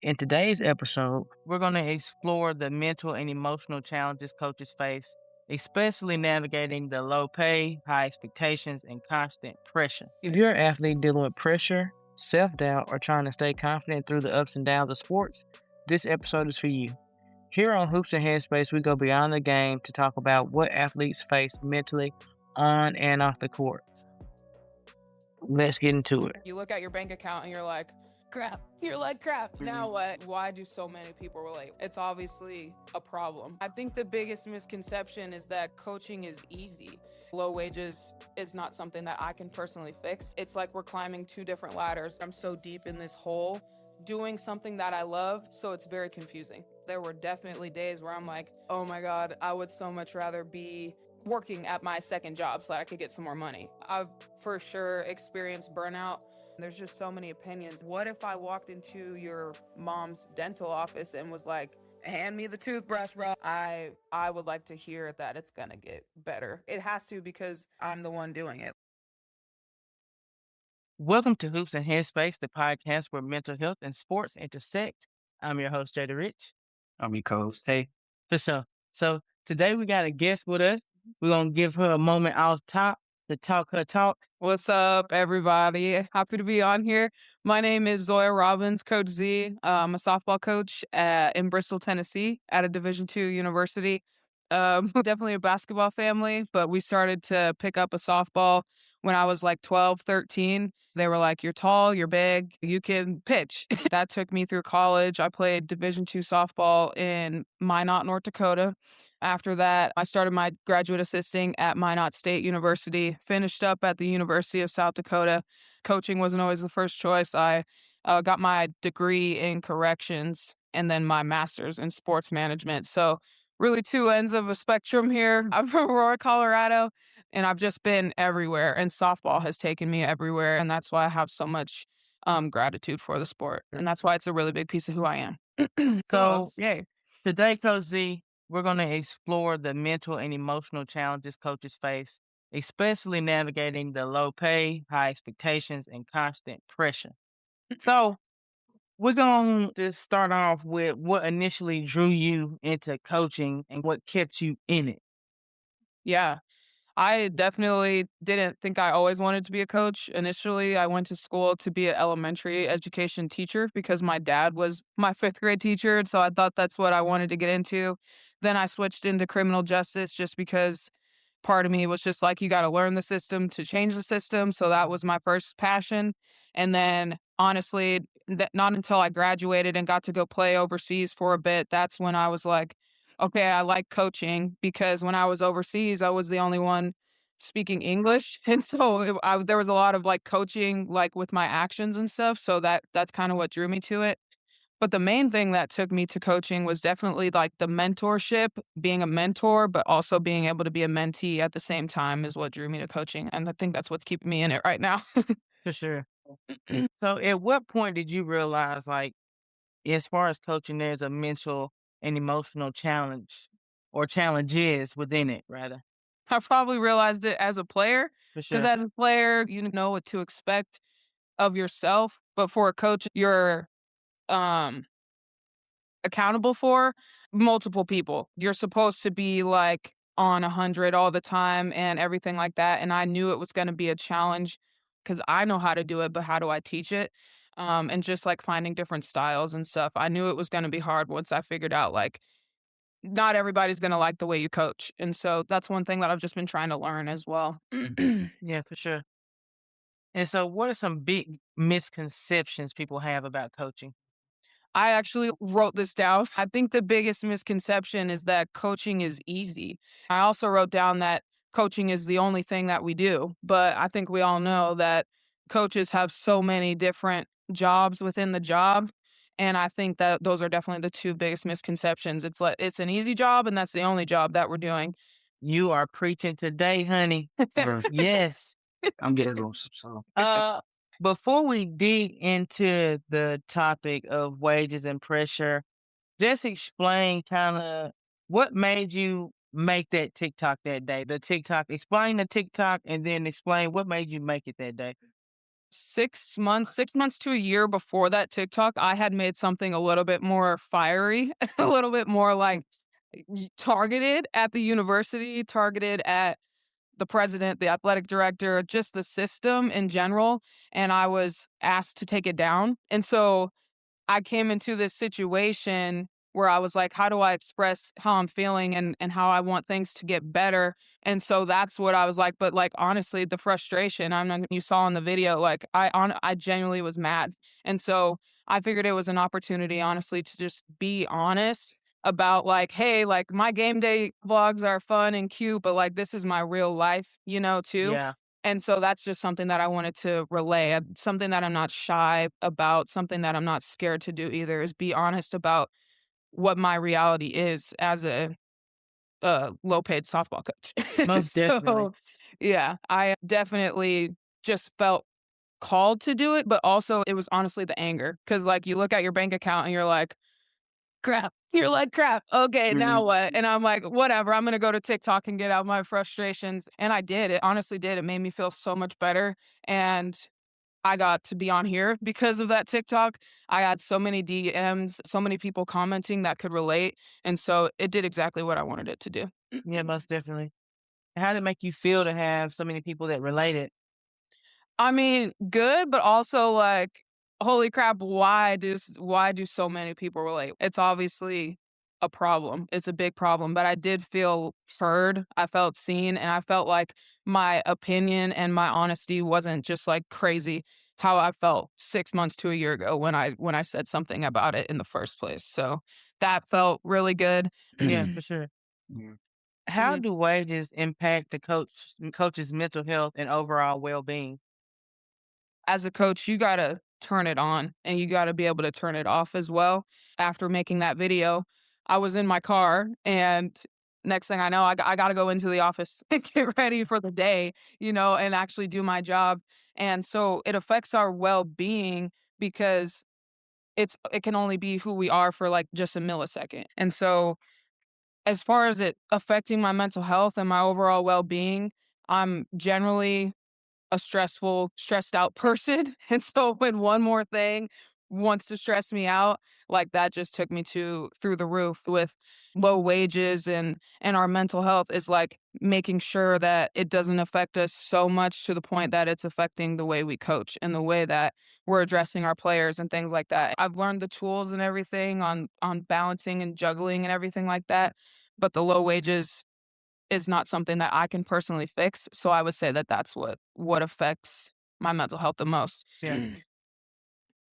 In today's episode, we're going to explore the mental and emotional challenges coaches face, especially navigating the low pay, high expectations, and constant pressure. If you're an athlete dealing with pressure, self doubt, or trying to stay confident through the ups and downs of sports, this episode is for you. Here on Hoops and Headspace, we go beyond the game to talk about what athletes face mentally on and off the court. Let's get into it. You look at your bank account and you're like, crap. You're like, crap. Now what? Why do so many people relate? It's obviously a problem. I think the biggest misconception is that coaching is easy. Low wages is not something that I can personally fix. It's like we're climbing two different ladders. I'm so deep in this hole doing something that I love, so it's very confusing. There were definitely days where I'm like, oh my God, I would so much rather be working at my second job so that I could get some more money. I've for sure experienced burnout. There's just so many opinions. What if I walked into your mom's dental office and was like, hand me the toothbrush, bro? I would like to hear that it's gonna get better. It has to, because I'm the one doing it. Welcome to Hoops and Headspace, the podcast where mental health and sports intersect. I'm your host, Jada Rich. I'm your co-host. Hey, for sure. So today we got a guest with us. We're going to give her a moment off top to talk her talk. What's up, everybody? Happy to be on here. My name is Zoya Robbins, Coach Z. I'm a softball coach in Bristol, Tennessee at a Division II university. Definitely a basketball family, but we started to pick up a softball when I was like 12, 13. They were like, you're tall, you're big, you can pitch. That took me through college. I played Division II softball in Minot, North Dakota. After that, I started my graduate assisting at Minot State University, finished up at the University of South Dakota. Coaching wasn't always the first choice. I got my degree in corrections and then my master's in sports management. So really two ends of a spectrum here. I'm from Aurora, Colorado, and I've just been everywhere, and softball has taken me everywhere, and that's why I have so much gratitude for the sport, and that's why it's a really big piece of who I am. So, today, Coach Z, we're going to explore the mental and emotional challenges coaches face, especially navigating the low pay, high expectations, and constant pressure. So, we're going to start off with what initially drew you into coaching and what kept you in it. Yeah, I definitely didn't think I always wanted to be a coach. Initially, I went to school to be an elementary education teacher because my dad was my fifth grade teacher. And so I thought that's what I wanted to get into. Then I switched into criminal justice just because part of me was just like, you got to learn the system to change the system. So that was my first passion. And then honestly, not until I graduated and got to go play overseas for a bit, that's when I was like, okay, I like coaching, because when I was overseas, I was the only one speaking English. And so there was a lot of like coaching, like with my actions and stuff. So that's kind of what drew me to it. But the main thing that took me to coaching was definitely like the mentorship, being a mentor, but also being able to be a mentee at the same time is what drew me to coaching. And I think that's what's keeping me in it right now. For sure. So, at what point did you realize, like, as far as coaching, there's a mental and emotional challenge or challenges within it, rather? I probably realized it as a player, For because sure. as a player, you know what to expect of yourself. But for a coach, you're accountable for multiple people. You're supposed to be like on 100 all the time and everything like that. And I knew it was going to be a challenge because I know how to do it, but how do I teach it? And just like finding different styles and stuff. I knew it was going to be hard once I figured out like not everybody's going to like the way you coach. And so that's one thing that I've just been trying to learn as well. Yeah, for sure. And so, what are some big misconceptions people have about coaching? I actually wrote this down. I think the biggest misconception is that coaching is easy. I also wrote down that coaching is the only thing that we do. But I think we all know that coaches have so many different jobs within the job. And I think that those are definitely the two biggest misconceptions. It's like it's an easy job and that's the only job that we're doing. You are preaching today, honey. Yes. I'm getting on some song. Before we dig into the topic of wages and pressure, just explain kind of what made you make that TikTok that day. The TikTok, explain the TikTok and then explain what made you make it that day. 6 months to a year before that TikTok, I had made something a little bit more fiery, a little bit more like targeted at the university, targeted at the president, the athletic director, just the system in general. And I was asked to take it down. And so I came into this situation where I was like, how do I express how I'm feeling and how I want things to get better? And so that's what I was like. But like honestly, the frustration I'm not, you saw in the video, like I genuinely was mad. And so I figured it was an opportunity, honestly, to just be honest about like, hey, like my game day vlogs are fun and cute, but like this is my real life, too. Yeah. And so that's just something that I wanted to relay, something that I'm not shy about, something that I'm not scared to do either, is be honest about what my reality is as a low-paid softball coach. Most definitely. So, yeah, I definitely just felt called to do it, but also it was honestly the anger because, like, you look at your bank account and you're like, crap. You're like, crap. Okay, now Mhm. what? And I'm like, whatever. I'm going to go to TikTok and get out my frustrations. And I did. It honestly did. It made me feel so much better. And I got to be on here because of that TikTok. I had so many DMs, so many people commenting that could relate. And so it did exactly what I wanted it to do. Yeah, most definitely. How did it make you feel to have so many people that related? I mean, good, but also like, holy crap, why do so many people relate? It's obviously a problem. It's a big problem, but I did feel heard. I felt seen, and I felt like my opinion and my honesty wasn't just like crazy how I felt 6 months to a year ago when I said something about it in the first place. So that felt really good. Yeah, for sure. Yeah. How do wages impact the coach's mental health and overall well-being? As a coach, you gotta turn it on and you gotta be able to turn it off as well. After making that video, I was in my car and next thing I know, I gotta go into the office and get ready for the day, and actually do my job. And so it affects our well-being because it can only be who we are for like just a millisecond. And so as far as it affecting my mental health and my overall well-being, I'm generally a stressed out person. And so when one more thing wants to stress me out, like that just took me to through the roof with low wages and our mental health is like making sure that it doesn't affect us so much to the point that it's affecting the way we coach and the way that we're addressing our players and things like that. I've learned the tools and everything on balancing and juggling and everything like that, but the low wages is not something that I can personally fix, so I would say that that's what affects my mental health the most. Yeah.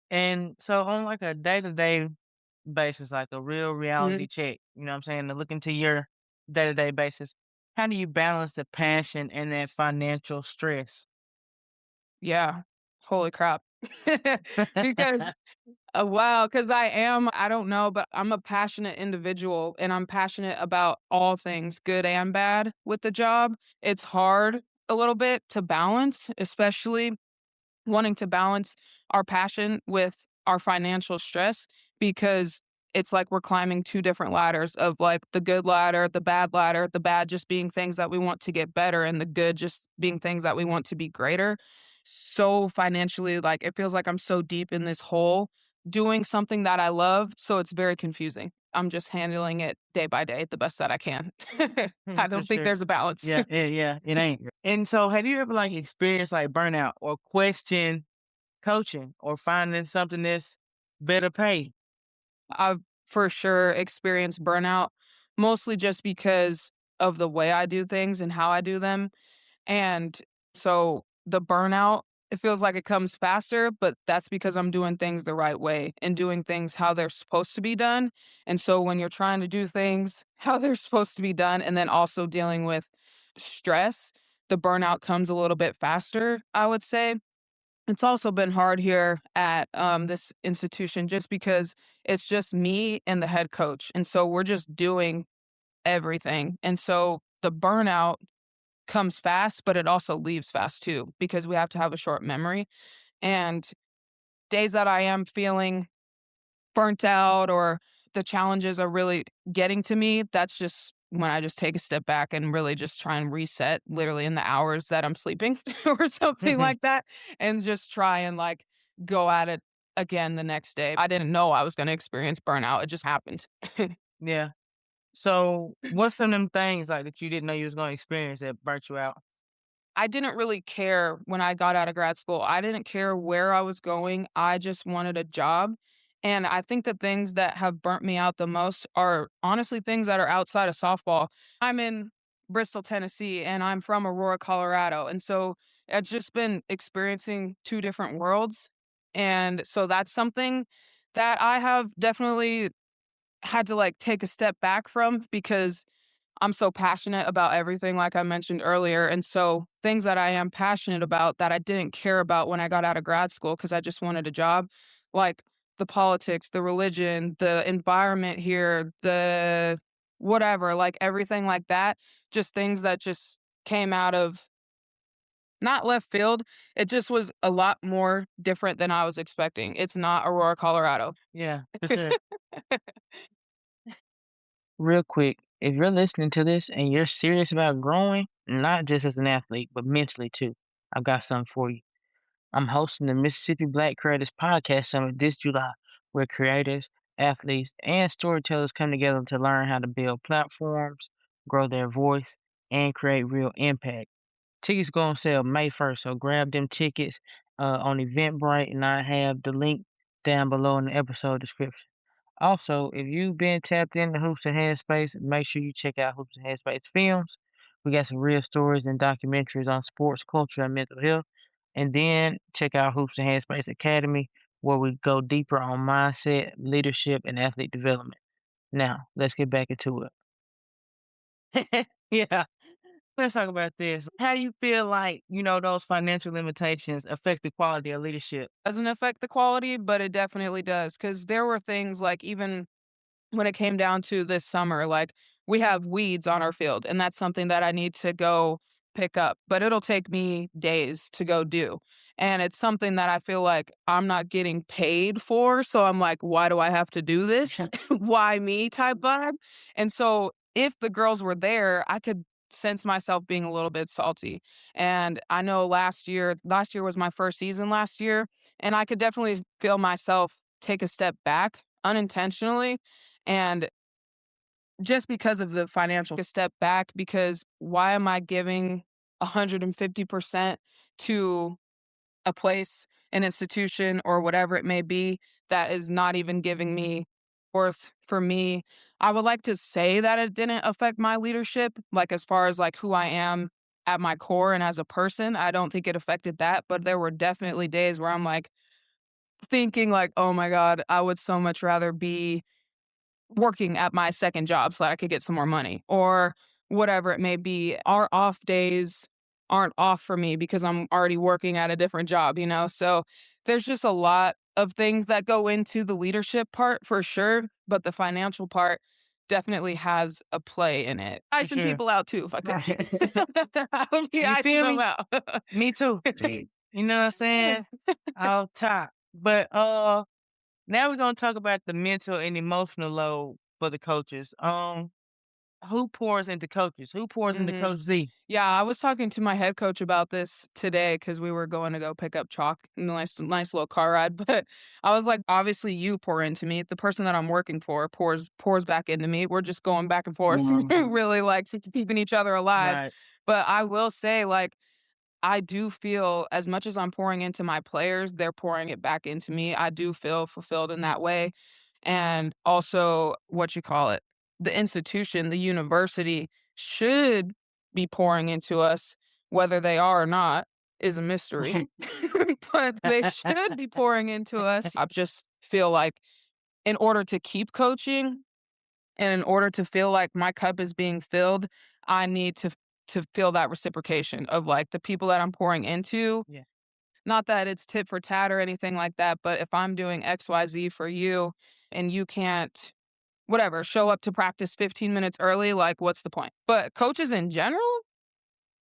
And so on like a day-to-day basis, like a real reality Mhm. check, you know what I'm saying? To look into your day-to-day basis, how do you balance the passion and that financial stress? Yeah. Holy crap. Because wow, because I don't know, but I'm a passionate individual and I'm passionate about all things good and bad with the job. It's hard a little bit to balance, especially wanting to balance our passion with our financial stress because it's like we're climbing two different ladders of like the good ladder, the bad just being things that we want to get better, and the good just being things that we want to be greater. So financially, like it feels like I'm so deep in this hole doing something that I love. So it's very confusing. I'm just handling it day by day the best that I can. I For don't think sure. there's a balance. Yeah, it ain't. And so have you ever like experienced like burnout or question coaching or finding something that's better pay? I've for sure experienced burnout, mostly just because of the way I do things and how I do them. And so the burnout, it feels like it comes faster, but that's because I'm doing things the right way and doing things how they're supposed to be done. And so when you're trying to do things how they're supposed to be done and then also dealing with stress, the burnout comes a little bit faster, I would say. It's also been hard here at, this institution just because it's just me and the head coach, and so we're just doing everything, and so the burnout comes fast, but it also leaves fast too because we have to have a short memory, and days that I am feeling burnt out or the challenges are really getting to me, that's just when I just take a step back and really just try and reset literally in the hours that I'm sleeping or something like that, and just try and like go at it again the next day. I didn't know I was going to experience burnout. It just happened. Yeah. So, what's some of them things like that you didn't know you was gonna experience that burnt you out? I didn't really care when I got out of grad school. I didn't care where I was going. I just wanted a job. And I think the things that have burnt me out the most are honestly things that are outside of softball. I'm in Bristol, Tennessee, and I'm from Aurora, Colorado. And so it's just been experiencing two different worlds. And so that's something that I have definitely had to like take a step back from because I'm so passionate about everything, like I mentioned earlier. And so things that I am passionate about that I didn't care about when I got out of grad school because I just wanted a job, like the politics, the religion, the environment here, the whatever, like everything like that, just things that just came out of not left field. It just was a lot more different than I was expecting. It's not Aurora, Colorado. Yeah, for sure. Real quick, if you're listening to this and you're serious about growing, not just as an athlete, but mentally too, I've got something for you. I'm hosting the Mississippi Black Creators Podcast Summit this July, where creators, athletes, and storytellers come together to learn how to build platforms, grow their voice, and create real impact. Tickets go on sale May 1st, so grab them tickets on Eventbrite, and I have the link down below in the episode description. Also, if you've been tapped into Hoops and Headspace, make sure you check out Hoops and Headspace films. We got some real stories and documentaries on sports, culture, and mental health. And then check out Hoops and Headspace Academy, where we go deeper on mindset, leadership, and athlete development. Now, let's get back into it. Yeah, let's talk about this. How do you feel like, those financial limitations affect the quality of leadership? Doesn't affect the quality, but it definitely does. Because there were things like even when it came down to this summer, like we have weeds on our field, and that's something that I need to go pick up, but it'll take me days to go do. And it's something that I feel like I'm not getting paid for. So I'm like, why do I have to do this? Why me type vibe? And so if the girls were there, I could sense myself being a little bit salty. And I know last year was my first season last year, and I could definitely feel myself take a step back unintentionally. And just because of the financial step back, because why am I giving 150% to a place, an institution, or whatever it may be that is not even giving me worth for me? I would like to say that it didn't affect my leadership, like as far as like who I am at my core and as a person. I don't think it affected that, but there were definitely days where I'm like thinking like, oh my God, I would so much rather be working at my second job so that I could get some more money or whatever it may be. Our off days aren't off for me because I'm already working at a different job, you know? So there's just a lot of things that go into the leadership part for sure, but the financial part definitely has a play in it. For Icing sure. people out too if I could. Right. I would be You icing feel them me? out. Me too. You know what I'm saying? I'll top. But now we're gonna talk about the mental and emotional load for the coaches. Who pours into coaches? Who pours into Mhm. Coach Z? Yeah, I was talking to my head coach about this today because we were going to go pick up chalk. Nice little car ride. But I was like, obviously, you pour into me. The person that I'm working for pours back into me. We're just going back and forth, Mhm. really like keeping each other alive. Right. But I will say, like, I do feel as much as I'm pouring into my players, they're pouring it back into me. I do feel fulfilled in that way. And also, what you call it, the institution, the university should be pouring into us, whether they are or not is a mystery, but they should be pouring into us. I just feel like in order to keep coaching and in order to feel like my cup is being filled, I need to feel that reciprocation of like the people that I'm pouring into. Yeah. Not that it's tit for tat or anything like that, but if I'm doing XYZ for you and you can't, whatever, show up to practice 15 minutes early, like what's the point? But coaches in general,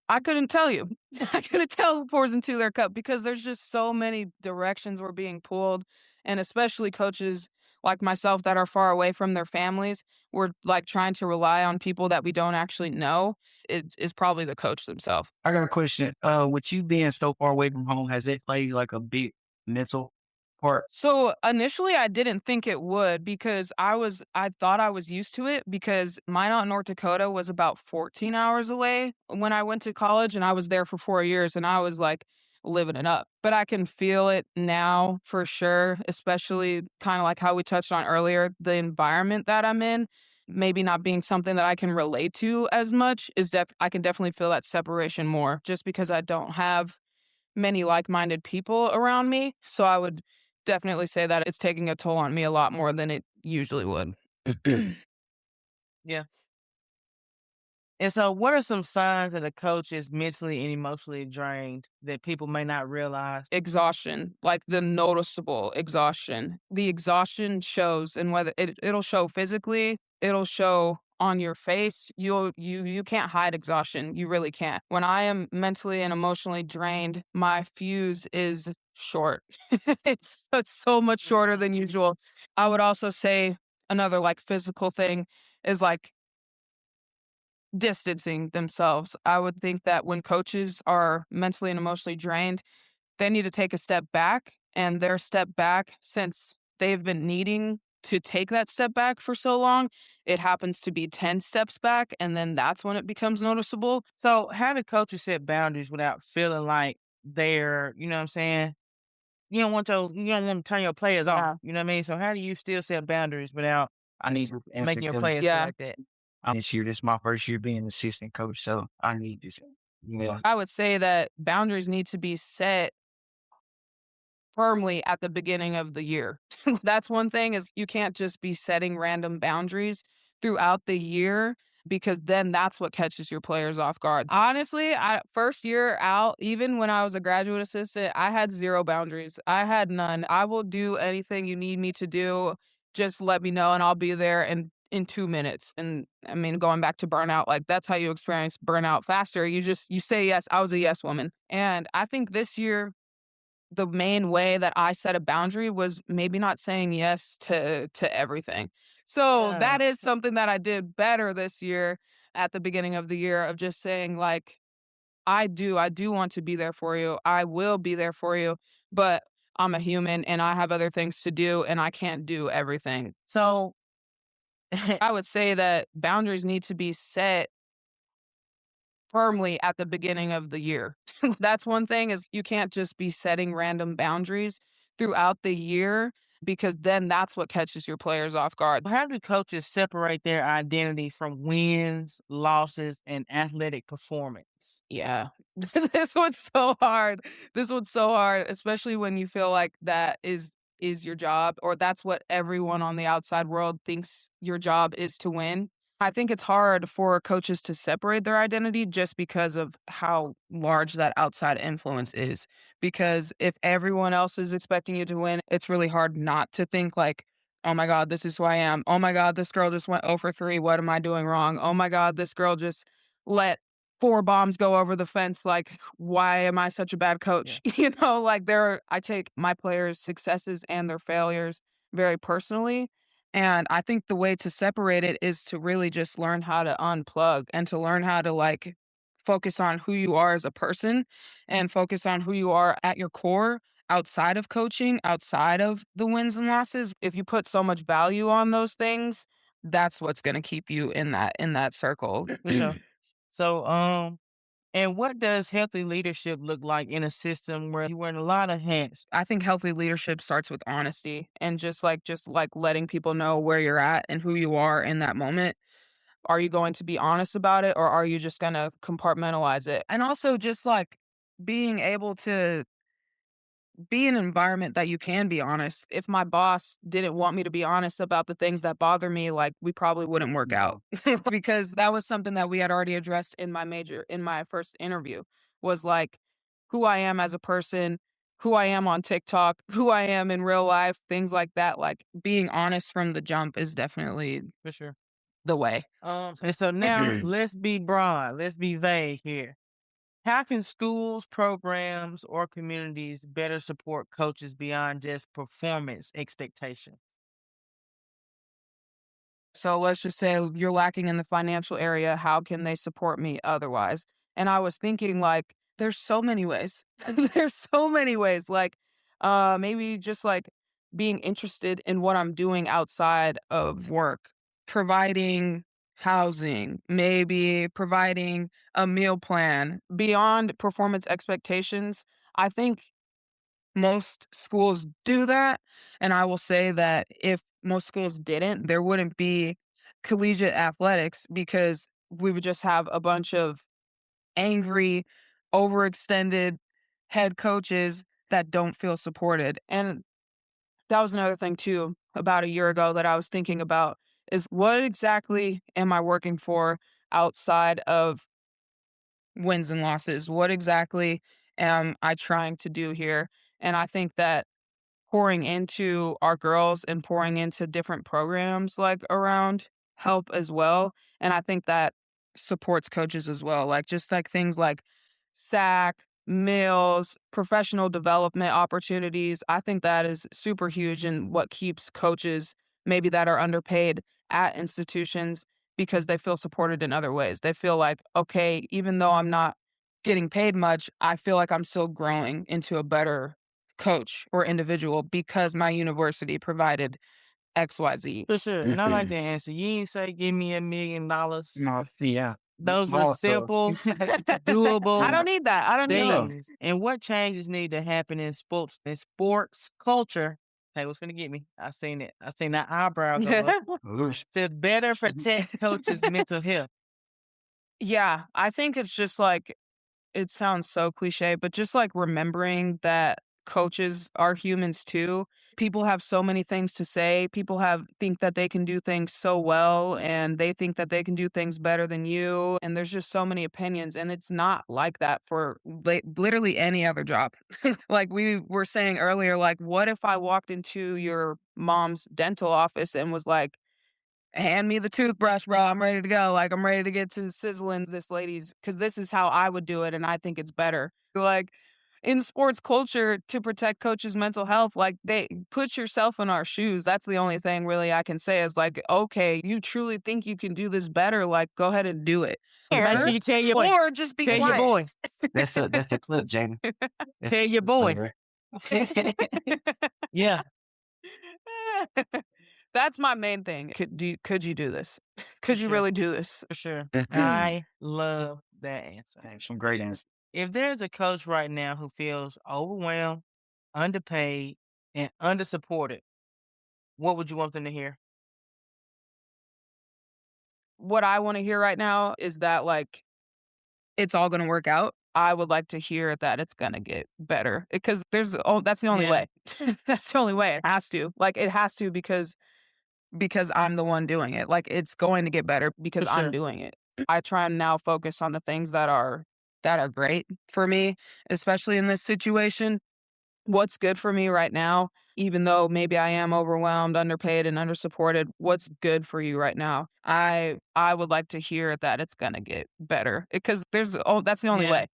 I couldn't tell you. I couldn't tell who pours into their cup because there's just so many directions we're being pulled. And especially coaches like myself that are far away from their families, we're like trying to rely on people that we don't actually know, it is probably the coach themselves. I got a question. With you being so far away from home, has it played like a big mental part? So initially I didn't think it would because I thought I was used to it because Minot, North Dakota was about 14 hours away when I went to college, and I was there for 4 years, and I was like living it up. But I can feel it now for sure, especially kind of like how we touched on earlier, the environment that I'm in, maybe not being something that I can relate to as much is I can definitely feel that separation more just because I don't have many like-minded people around me. So I would definitely say that it's taking a toll on me a lot more than it usually would. Yeah. And so, what are some signs that a coach is mentally and emotionally drained that people may not realize? Exhaustion, like the noticeable exhaustion. The exhaustion shows, and whether it'll show physically, it'll show on your face. You can't hide exhaustion. You really can't. When I am mentally and emotionally drained, my fuse is short. It's so much shorter than usual. I would also say another like physical thing is like distancing themselves. I would think that when coaches are mentally and emotionally drained, they need to take a step back, and their step back, since they've been needing to take that step back for so long, it happens to be 10 steps back, and then that's when it becomes noticeable. So, how do coaches set boundaries without feeling like they're, you know what I'm saying? You don't want to turn your players off. Yeah. You know what I mean? So, how do you still set boundaries without I need to answer making your because players feel Yeah. like that? this year, this is my first year being an assistant coach, so I need this. Yeah. I would say that boundaries need to be set firmly at the beginning of the year. That's one thing is you can't just be setting random boundaries throughout the year because then that's what catches your players off guard. Honestly, I first year out, even when I was a graduate assistant, I had zero boundaries. I had none. I will do anything you need me to do. Just let me know and I'll be there in 2 minutes. And I mean, going back to burnout, like that's how you experience burnout faster. You say yes. I was a yes woman. And I think this year the main way that I set a boundary was maybe not saying yes to everything. So Yeah. that is something that I did better this year at the beginning of the year of just saying like I do want to be there for you. I will be there for you, but I'm a human and I have other things to do and I can't do everything. So, I would say that boundaries need to be set firmly at the beginning of the year. That's one thing is you can't just be setting random boundaries throughout the year because then that's what catches your players off guard. how do coaches separate their identity from wins, losses, and athletic performance? Yeah. This one's so hard. This one's so hard, especially when you feel like that is your job or that's what everyone on the outside world thinks your job is to win. I think it's hard for coaches to separate their identity just because of how large that outside influence is. Because if everyone else is expecting you to win, it's really hard not to think like, oh my God, this is who I am. Oh my God, this girl just went 0 for 3. What am I doing wrong? Oh my God, this girl just let 4 bombs go over the fence. Like, why am I such a bad coach? Yeah. Like I take my players' successes and their failures very personally. And I think the way to separate it is to really just learn how to unplug and to learn how to like focus on who you are as a person and focus on who you are at your core outside of coaching, outside of the wins and losses. If you put so much value on those things, that's what's going to keep you in that circle. For sure. So, and what does healthy leadership look like in a system where you're wearing a lot of hats? I think healthy leadership starts with honesty and just like letting people know where you're at and who you are in that moment. Are you going to be honest about it or are you just going to compartmentalize it? And also just like being able to be in an environment that you can be honest. If my boss didn't want me to be honest about the things that bother me, like we probably wouldn't work out because that was something that we had already addressed in my first interview was like who I am as a person, who I am on TikTok, who I am in real life, things like that. Like being honest from the jump is definitely For sure. the way. And so now let's be broad, let's be vague here. How can schools, programs, or communities better support coaches beyond just performance expectations? So let's just say you're lacking in the financial area. How can they support me otherwise? And I was thinking, like, there's so many ways. There's so many ways. Like, maybe just like being interested in what I'm doing outside of work, providing housing, maybe providing a meal plan beyond performance expectations. I think most schools do that, and I will say that if most schools didn't, there wouldn't be collegiate athletics because we would just have a bunch of angry, overextended head coaches that don't feel supported. And that was another thing too about a year ago that I was thinking about is what exactly am I working for outside of wins and losses? What exactly am I trying to do here? And I think that pouring into our girls and pouring into different programs like around help as well. And I think that supports coaches as well. Like just like things like SAC, meals, professional development opportunities. I think that is super huge and what keeps coaches maybe that are underpaid at institutions because they feel supported in other ways. They feel like, okay, even though I'm not getting paid much, I feel like I'm still growing into a better coach or individual because my university provided XYZ. For sure. And I like that answer. You ain't say give me $1,000,000. No, yeah. Those are Small stuff. simple, I doable don't need that. I don't need that. things. And what changes need to happen in sports culture? Hey, what's gonna get me? I seen it. I seen that eyebrow go up. Oosh. To better protect coaches' mental health. Yeah, I think it's just like it sounds so cliche, but just like remembering that coaches are humans too. People have so many things to say. People have think that they can do things so well and they think that they can do things better than you and there's just so many opinions and it's not like that for literally any other job. Like we were saying earlier like what if I walked into your mom's dental office and was like hand me the toothbrush, bro. I'm ready to go. Like, I'm ready to get to sizzling this lady's because this is how I would do it. And I think it's better. Like, in sports culture, to protect coaches' mental health, like, they put yourself in our shoes. That's the only thing really I can say is like, okay, you truly think you can do this better? Like, go ahead and do it. Make sure you tell your boy. Or just be Tell your quiet. boy. That's the clip, Jamie. That's Tell your the boy. clip, right? Yeah. That's my main thing. Could you do this? Could you Sure. really do this? For sure. I love that answer. Some great answers. If there's a coach right now who feels overwhelmed, underpaid, and undersupported, what would you want them to hear? What I want to hear right now is that like it's all going to work out. I would like to hear that it's going to get better because that's the only Yeah. way. That's the only way. It has to. Like it has to because I'm the one doing it. Like it's going to get better because For sure. I'm doing it. I try and now focus on the things that are great for me, especially in this situation. What's good for me right now, even though maybe I am overwhelmed, underpaid, and undersupported, what's good for you right now? I would like to hear that it's gonna get better because that's the only Yeah. way.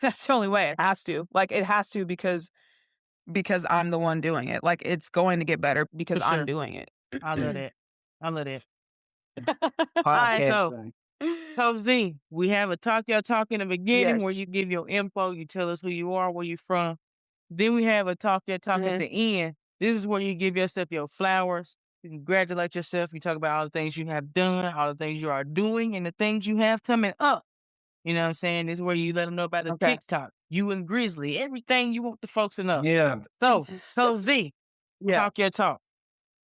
That's the only way. It has to. Like it has to because I'm the one doing it. Like it's going to get better because For sure. I'm doing it. I love that. I love that. Podcast. All right, so thing. Coach Z, we have a talk your talk in the beginning where Yes. you give your info, you tell us who you are, where you're from. Then we have a talk your talk at the end. This is where you give yourself your flowers. You congratulate yourself. You talk about all the things you have done, all the things you are doing, and the things you have coming up. You know what I'm saying? This is where you let them know about the Okay. TikTok, you and Grizzly, everything you want the folks to know. Yeah. So Z, Yeah. talk your talk.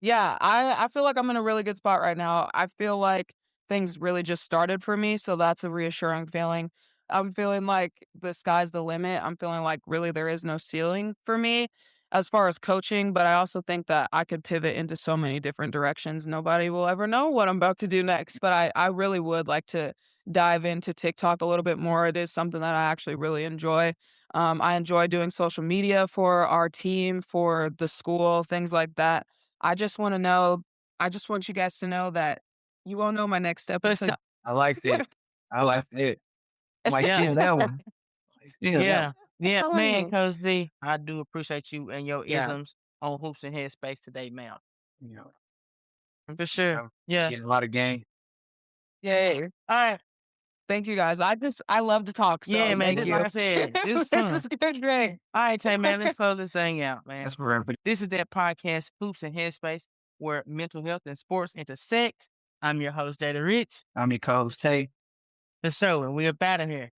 Yeah, I feel like I'm in a really good spot right now. I feel like things really just started for me, so that's a reassuring feeling. I'm feeling like the sky's the limit. I'm feeling like really there is no ceiling for me as far as coaching, but I also think that I could pivot into so many different directions. Nobody will ever know what I'm about to do next, but I really would like to dive into TikTok a little bit more. It is something that I actually really enjoy. I enjoy doing social media for our team, for the school, things like that. I just want you guys to know that you won't know my next step until I like that. I like it. Might Yeah. steal that one. Might steal that Yeah. Yeah, telling man, you. Coach Z, I do appreciate you and your Yeah. isms on Hoops and Headspace today, man. one. You know. For sure. Yeah. Get a lot of game. Yay. All right. Thank you guys. I love to talk. So Yeah, man. thank This, you. like I said, this was fun. This is good, great. All right, Tay, man. Let's close this thing out, man. That's perfect. This is that podcast, Hoops and Headspace, where mental health and sports intersect. I'm your host, Data Rich. I'm your co-host, Tay. The show, and we're up out of here.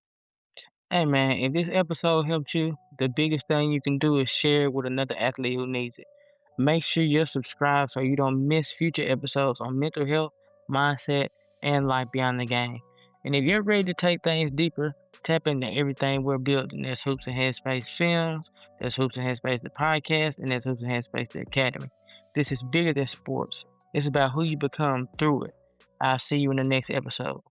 Hey, man, if this episode helped you, the biggest thing you can do is share it with another athlete who needs it. Make sure you're subscribed so you don't miss future episodes on mental health, mindset, and life beyond the game. And if you're ready to take things deeper, tap into everything we're building. There's Hoops and Headspace Films, there's Hoops and Headspace the podcast, and there's Hoops and Headspace the Academy. This is bigger than sports. It's about who you become through it. I'll see you in the next episode.